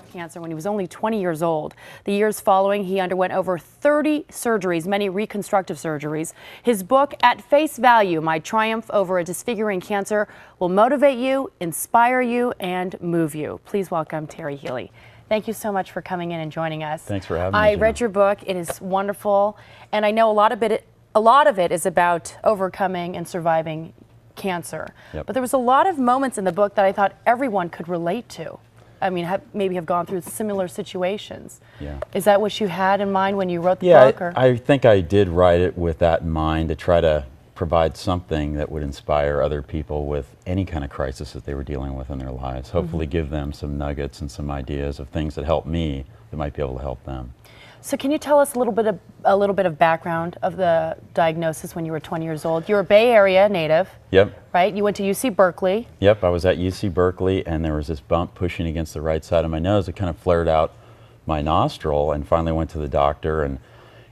cancer when he was only 20 years old. The years following, he underwent over 30 surgeries, many reconstructive surgeries. His book, At Face Value, My Triumph Over a Disfiguring Cancer, will motivate you, inspire you, and move you. Please welcome Terry Healy. Thank you so much for coming in and joining us. Thanks for having me. I read your book. It is wonderful, and I know a lot of it is about overcoming and surviving cancer. Yep. But there was a lot of moments in the book that I thought everyone could relate to. I mean, maybe have gone through similar situations. Yeah. Is that what you had in mind when you wrote the book? Yeah, I think I did write it with that in mind, to try to provide something that would inspire other people with any kind of crisis that they were dealing with in their lives. Hopefully give them some nuggets and some ideas of things that help me that might be able to help them. So can you tell us a little bit of background of the diagnosis when you were 20 years old? You're a Bay Area native. Yep. Right? You went to UC Berkeley. Yep, I was at UC Berkeley, and there was this bump pushing against the right side of my nose. It kind of flared out my nostril, and finally went to the doctor, and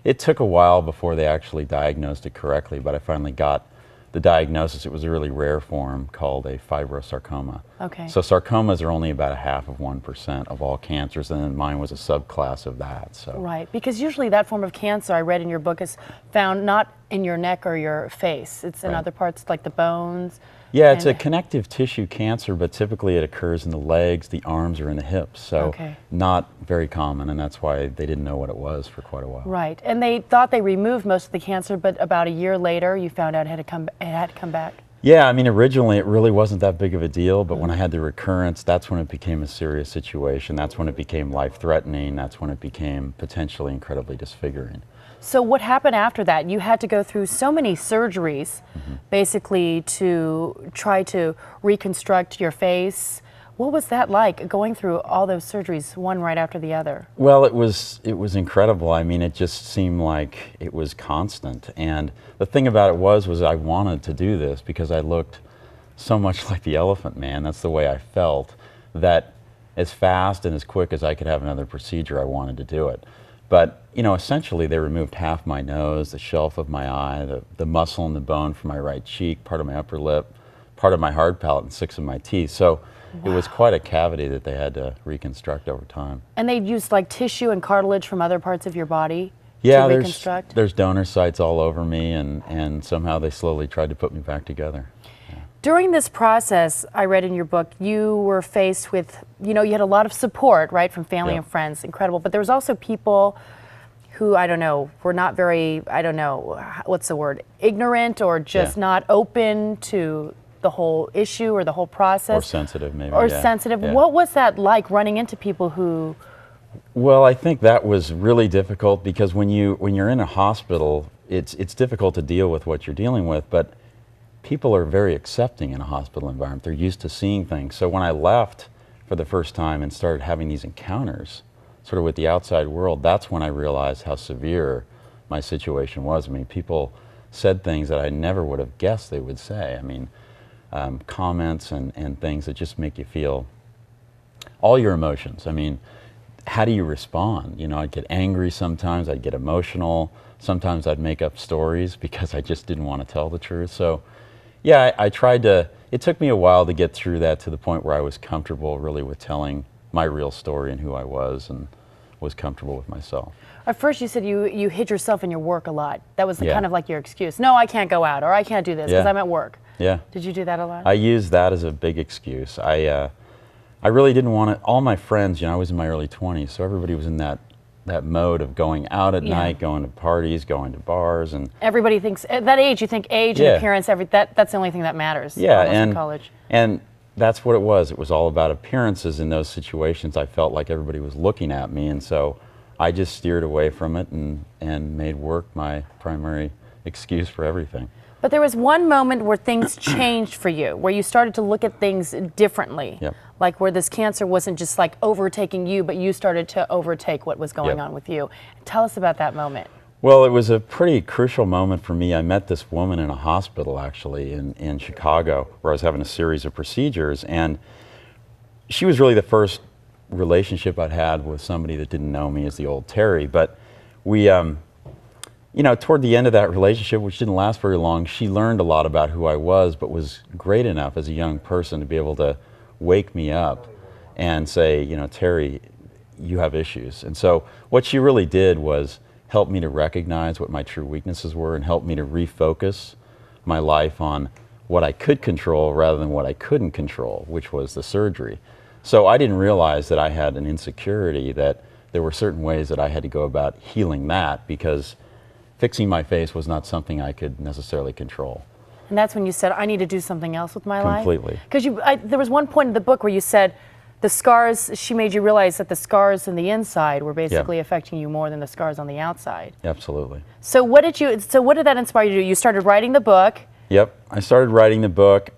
it took a while before they actually diagnosed it correctly, but I finally got the diagnosis. It was a really rare form called a fibrosarcoma. Okay. So sarcomas are only about 0.5% of all cancers, and then mine was a subclass of that. So. Right, because usually that form of cancer, I read in your book, is found not in your neck or your face. It's in other parts like the bones. Yeah, it's a connective tissue cancer, but typically it occurs in the legs, the arms, or in the hips. So not very common, and that's why they didn't know what it was for quite a while. Right, and they thought they removed most of the cancer, but about a year later you found out it had to come back. Yeah, I mean, originally it really wasn't that big of a deal, but when I had the recurrence, that's when it became a serious situation. That's when it became life-threatening. That's when it became potentially incredibly disfiguring. So what happened after that? You had to go through so many surgeries, basically, to try to reconstruct your face. What was that like, going through all those surgeries, one right after the other? Well, it was incredible. I mean, it just seemed like it was constant. And the thing about it was I wanted to do this because I looked so much like the Elephant Man. That's the way I felt, that as fast and as quick as I could have another procedure, I wanted to do it. But, you know, essentially they removed half my nose, the shelf of my eye, the muscle and the bone from my right cheek, part of my upper lip, part of my hard palate, and 6 of my teeth. So it was quite a cavity that they had to reconstruct over time. And they used like tissue and cartilage from other parts of your body to reconstruct? There's donor sites all over me, and somehow they slowly tried to put me back together. During this process, I read in your book, you were faced with, you know, you had a lot of support, right, from family and friends, incredible, but there was also people who, I don't know, were not very, I don't know, what's the word, ignorant or just not open to the whole issue or the whole process. Or sensitive, maybe. Or sensitive. Yeah. What was that like, running into people who... Well, I think that was really difficult because when you're in a hospital, it's difficult to deal with what you're dealing with, but people are very accepting in a hospital environment. They're used to seeing things. So when I left for the first time and started having these encounters sort of with the outside world, that's when I realized how severe my situation was. I mean, people said things that I never would have guessed they would say. I mean, comments and things that just make you feel all your emotions. I mean, how do you respond? You know, I'd get angry sometimes, I'd get emotional, sometimes I'd make up stories because I just didn't want to tell the truth. So yeah, I tried to, it took me a while to get through that to the point where I was comfortable really with telling my real story and who I was, and was comfortable with myself. At first you said you hid yourself in your work a lot. That was kind of like your excuse. No, I can't go out, or I can't do this because I'm at work. Yeah. Did you do that a lot? I used that as a big excuse. I really didn't want to, all my friends, you know, I was in my early 20s, so everybody was in that mode of going out at night, going to parties, going to bars, and everybody thinks at that age, you think age and appearance, that's the only thing that matters. Yeah, in college. And that's what it was. It was all about appearances in those situations. I felt like everybody was looking at me, and so I just steered away from it and made work my primary excuse for everything. But there was one moment where things changed for you, where you started to look at things differently. Yep. Like where this cancer wasn't just like overtaking you, but you started to overtake what was going on with you. Tell us about that moment. Well, it was a pretty crucial moment for me. I met this woman in a hospital, actually, in Chicago, where I was having a series of procedures, and she was really the first relationship I'd had with somebody that didn't know me as the old Terry. But we, you know, toward the end of that relationship, which didn't last very long, she learned a lot about who I was, but was great enough as a young person to be able to wake me up and say, you know, Terry, you have issues. And so what she really did was help me to recognize what my true weaknesses were and help me to refocus my life on what I could control rather than what I couldn't control, which was the surgery. So I didn't realize that I had an insecurity, that there were certain ways that I had to go about healing that, because fixing my face was not something I could necessarily control. And that's when you said, I need to do something else with my life? Completely. Because there was one point in the book where you said the scars, she made you realize that the scars in the inside were basically affecting you more than the scars on the outside. Absolutely. So what did that inspire you to do? You started writing the book. Yep, I started writing the book.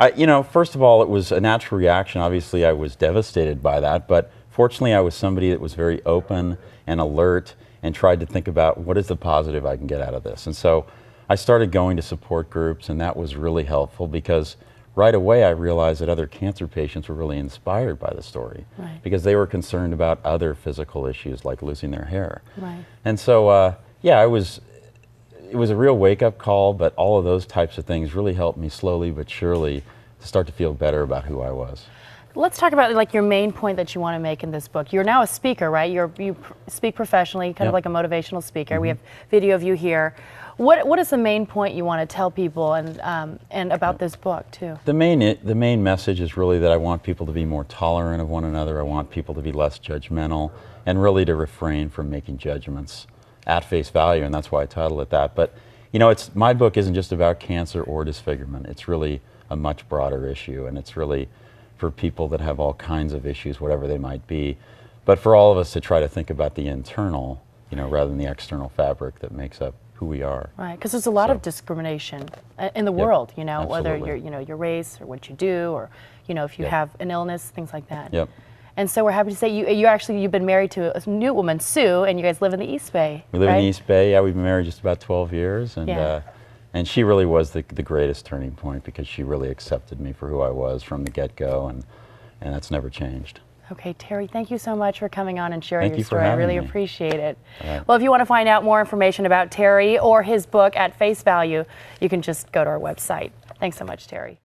First of all, it was a natural reaction. Obviously, I was devastated by that, but fortunately, I was somebody that was very open and alert and tried to think about what is the positive I can get out of this. And so I started going to support groups, and that was really helpful because right away I realized that other cancer patients were really inspired by the story, right, because they were concerned about other physical issues like losing their hair. Right. And so, it was a real wake-up call, but all of those types of things really helped me slowly but surely to start to feel better about who I was. Let's talk about like your main point that you want to make in this book. You're now a speaker, right? You speak professionally, kind of like a motivational speaker. Mm-hmm. We have video of you here. What is the main point you want to tell people and about this book too? The main message is really that I want people to be more tolerant of one another. I want people to be less judgmental and really to refrain from making judgments at face value, and that's why I titled it that. But my book isn't just about cancer or disfigurement. It's really a much broader issue, and it's really for people that have all kinds of issues, whatever they might be. But for all of us to try to think about the internal, rather than the external fabric that makes up who we are. Right, because there's a lot of discrimination in the world, whether your race or what you do, or if you have an illness, things like that. Yep. And so we're happy to say you've been married to a new woman, Sue, and you guys live in the East Bay. We live in the East Bay. Yeah, we've been married just about 12 years, and she really was the greatest turning point because she really accepted me for who I was from the get-go, and that's never changed. Okay, Terry, thank you so much for coming on and sharing your story. I really appreciate it. Right. Well, if you want to find out more information about Terry or his book at face value, you can just go to our website. Thanks so much, Terry.